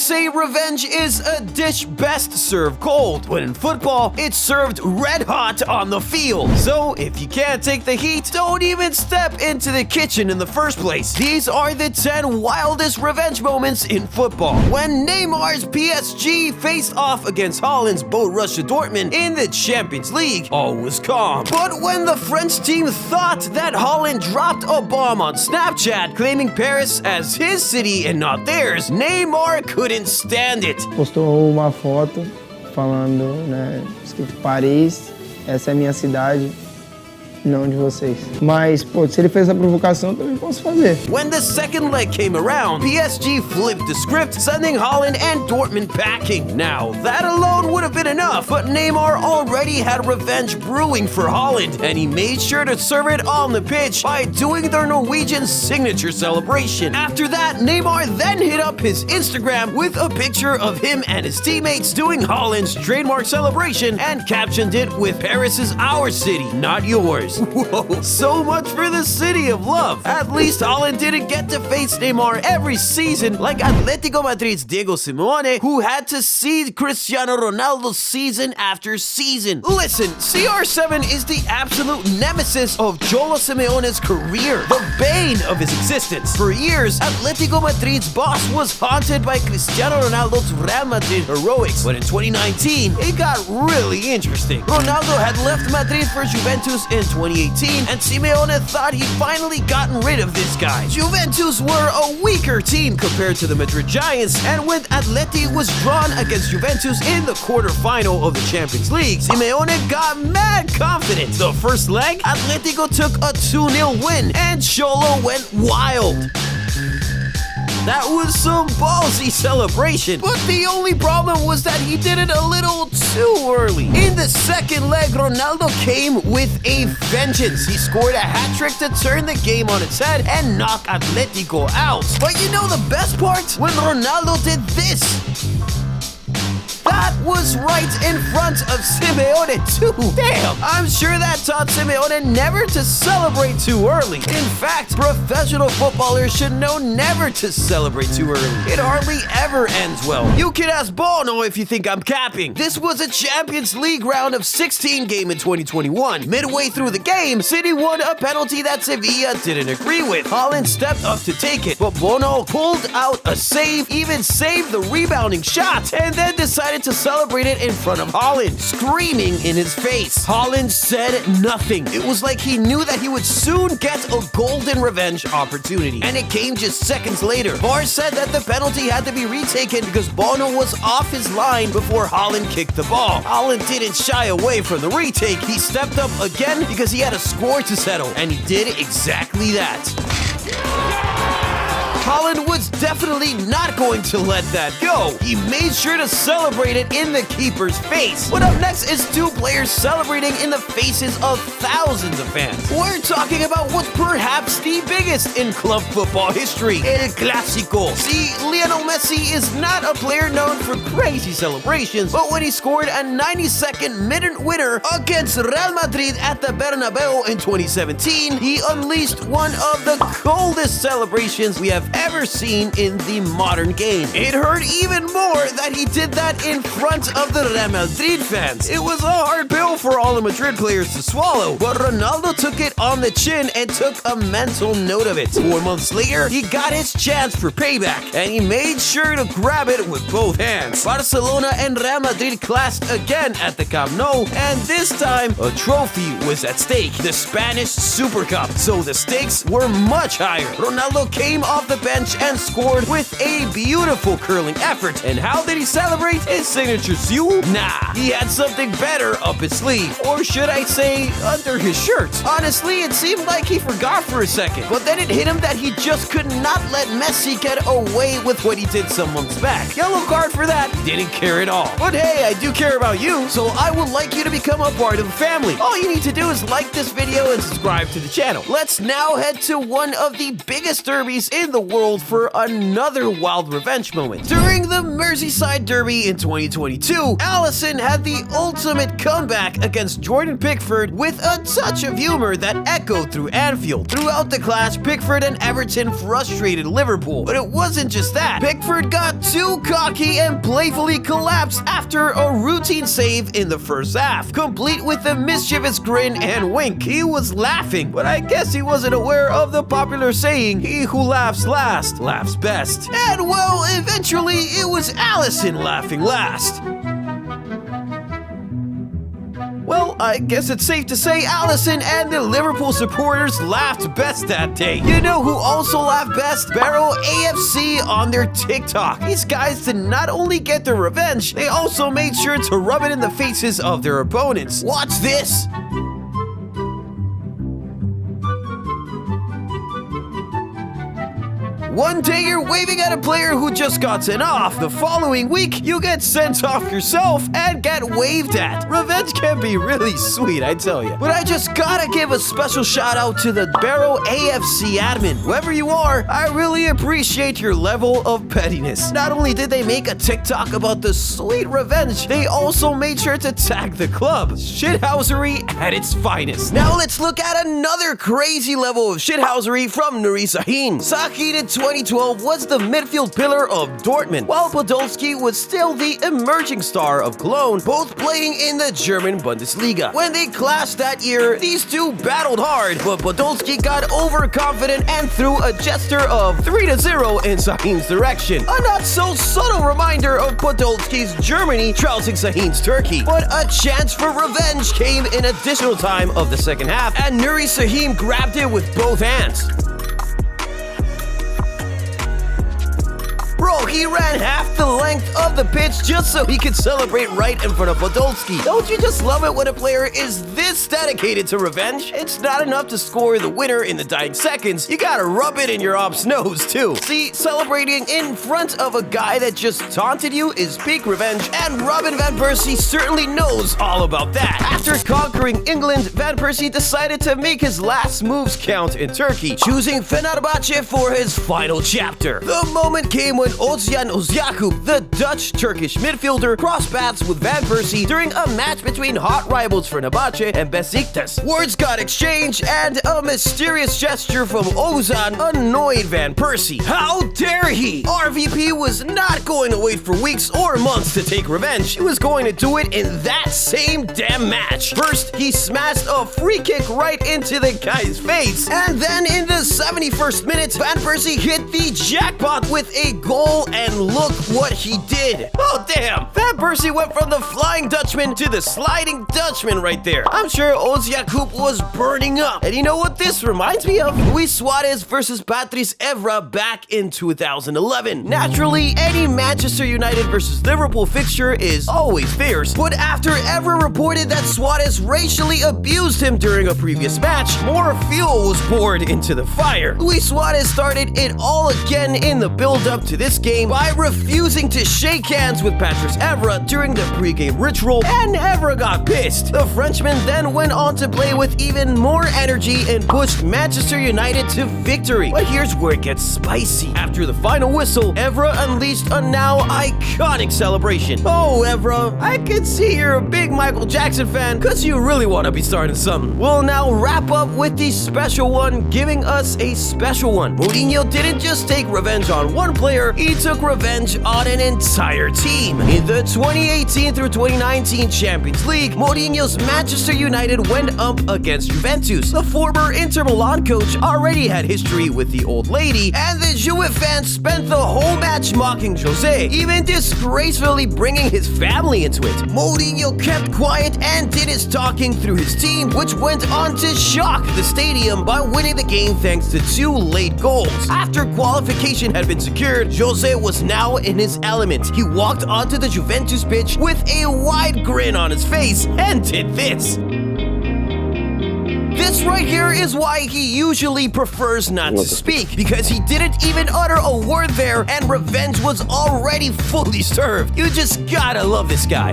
say revenge is a dish best served cold, but in football, it's served red hot on the field. So if you can't take the heat, don't even step into the kitchen in the first place. These are the 10 wildest revenge moments in football. When Neymar's PSG faced off against Haaland's Borussia Dortmund in the Champions League, all was calm. But when the French team thought that Haaland dropped a bomb on Snapchat claiming Paris as his city and not theirs, Neymar couldn't stand it. Postou uma foto falando, né, escrito Paris, essa é minha cidade, não de vocês. Mas, pô, se ele fez a provocação, eu também posso fazer. When the second leg came around, PSG flipped the script, sending Haaland and Dortmund packing. Now, that alone would have been enough, but Neymar already had revenge brewing for Haaland, and he made sure to serve it on the pitch by doing their Norwegian signature celebration. After that, Neymar then hit up his Instagram with a picture of him and his teammates doing Haaland's trademark celebration and captioned it with "Paris is our city, not yours." Whoa, so much for the city of love. At least Haaland didn't get to face Neymar every season like Atletico Madrid's Diego Simeone, who had to see Cristiano Ronaldo season after season. Listen, CR7 is the absolute nemesis of Cholo Simeone's career, the bane of his existence. For years, Atletico Madrid's boss was haunted by Cristiano Ronaldo's Real Madrid heroics, but in 2019, it got really interesting. Ronaldo had left Madrid for Juventus in 2018, and Simeone thought he'd finally gotten rid of this guy. Juventus were a weaker team compared to the Madrid Giants, and when Atleti was drawn against Juventus in the quarterfinal of the Champions League, Simeone got mad confident. The first leg, Atletico took a 2-0 win, and Cholo went wild. That was some ballsy celebration, but the only problem was that he did it a little too early. In the second leg, Ronaldo came with a vengeance. He scored a hat-trick to turn the game on its head and knock Atletico out. But you know the best part? When Ronaldo did this. That was right in front of Simeone too. Damn, I'm sure that taught Simeone never to celebrate too early. In fact, professional footballers should know never to celebrate too early. It hardly ever ends well. You can ask Bono if you think I'm capping. This was a Champions League round of 16 game in 2021. Midway through the game, City won a penalty that Sevilla didn't agree with. Haaland stepped up to take it, but Bono pulled out a save, even saved the rebounding shot, and then decided to celebrate it in front of Haaland, screaming in his face. Haaland said nothing. It was like he knew that he would soon get a golden revenge opportunity. And it came just seconds later. VAR said that the penalty had to be retaken because Bono was off his line before Haaland kicked the ball. Haaland didn't shy away from the retake. He stepped up again because he had a score to settle. And he did exactly that. Haaland was definitely not going to let that go. He made sure to celebrate it in the keeper's face. But up next is two players celebrating in the faces of thousands of fans. We're talking about what's perhaps the biggest in club football history, El Clásico. See, Lionel Messi is not a player known for crazy celebrations, but when he scored a 92nd minute winner against Real Madrid at the Bernabeu in 2017, he unleashed one of the coldest celebrations we have ever seen in the modern game. It hurt even more that he did that in front of the Real Madrid fans. It was a hard pill for all the Madrid players to swallow, but Ronaldo took it on the chin and took a mental note of it. 4 months later, he got his chance for payback, and he made sure to grab it with both hands. Barcelona and Real Madrid clashed again at the Camp Nou, and this time, a trophy was at stake, the Spanish Super Cup, so the stakes were much higher. Ronaldo came off the bench and scored with a beautiful curling effort. And how did he celebrate his signature seal? Nah, he had something better up his sleeve. Or should I say, under his shirt. Honestly, it seemed like he forgot for a second. But then it hit him that he just could not let Messi get away with what he did some months back. Yellow card for that. Didn't care at all. But hey, I do care about you, so I would like you to become a part of the family. All you need to do is like this video and subscribe to the channel. Let's now head to one of the biggest derbies in the world for another wild revenge moment. During the Merseyside Derby in 2022, Alisson had the ultimate comeback against Jordan Pickford with a touch of humor that echoed through Anfield. Throughout the clash, Pickford and Everton frustrated Liverpool. But it wasn't just that. Pickford got too cocky and playfully collapsed after a routine save in the first half, complete with a mischievous grin and wink. He was laughing, but I guess he wasn't aware of the popular saying, "He who laughs last, laughs best." And well, eventually it was Alisson laughing last. Well, I guess it's safe to say Alisson and the Liverpool supporters laughed best that day. You know who also laughed best? Barrow AFC on their TikTok. These guys did not only get their revenge, they also made sure to rub it in the faces of their opponents. Watch this! One day you're waving at a player who just got sent off. The following week, you get sent off yourself and get waved at. Revenge can be really sweet, I tell you. But I just gotta give a special shout out to the Barrow AFC admin. Whoever you are, I really appreciate your level of pettiness. Not only did they make a TikTok about the sweet revenge, they also made sure to tag the club. Shithousery at its finest. Now let's look at another crazy level of shithousery from Sahin. Sahin in 2012 was the midfield pillar of Dortmund, while Podolski was still the emerging star of Cologne, both playing in the German Bundesliga. When they clashed that year, these two battled hard, but Podolski got overconfident and threw a gesture of 3-0 in Sahin's direction. A not so subtle reminder of Podolski's Germany trouncing Sahin's Turkey. But a chance for revenge came in additional time of the second half, and Sahin grabbed it with both hands. Bro, he ran half the length of the pitch just so he could celebrate right in front of Podolski. Don't you just love it when a player is this dedicated to revenge? It's not enough to score the winner in the dying seconds. You gotta rub it in your op's nose, too. See, celebrating in front of a guy that just taunted you is peak revenge, and Robin Van Persie certainly knows all about that. After conquering England, Van Persie decided to make his last moves count in Turkey, choosing Fenerbahce for his final chapter. The moment came when Ozcan Özyakup, the Dutch-Turkish midfielder, crossed paths with Van Persie during a match between hot rivals Fenerbahce and Besiktas. Words got exchanged, and a mysterious gesture from Ozan annoyed Van Persie. How dare he! RVP was not going to wait for weeks or months to take revenge. He was going to do it in that same damn match. First, he smashed a free kick right into the guy's face, and then in the 71st minute, Van Persie hit the jackpot with a goal, and look what he did. Oh damn, Van Persie went from the Flying Dutchman to the Sliding Dutchman right there. I'm sure Özyakup was burning up. And you know what this reminds me of? Luis Suarez versus Patrice Evra back in 2011. Naturally, any Manchester United versus Liverpool fixture is always fierce, but after Evra reported that Suarez racially abused him during a previous match, more fuel was poured into the fire. Luis Suarez started it all again in the build-up to this game by refusing to shake hands with Patrice Evra during the pre-game ritual, and Evra got pissed. The Frenchman then went on to play with even more energy and pushed Manchester United to victory. But here's where it gets spicy. After the final whistle, Evra unleashed a now iconic celebration. Oh, Evra, I can see you're a big Michael Jackson fan, cause you really want to be starting something. We'll now wrap up with the special one, giving us a special one. Mourinho didn't just take revenge on one player, he took revenge on an entire team. In the 2018 through 2019 Champions League, Mourinho's Manchester United went up against Juventus. The former Inter Milan coach already had history with the old lady, and the Juve fans spent the whole match mocking Jose, even disgracefully bringing his family into it. Mourinho kept quiet and did his talking through his team, which went on to shock the stadium by winning the game thanks to 2 late goals. After qualification had been secured, Jose was now in his element. He walked onto the Juventus pitch with a wide grin on his face and did this. This right here is why he usually prefers not to speak, because he didn't even utter a word there and revenge was already fully served. You just gotta love this guy.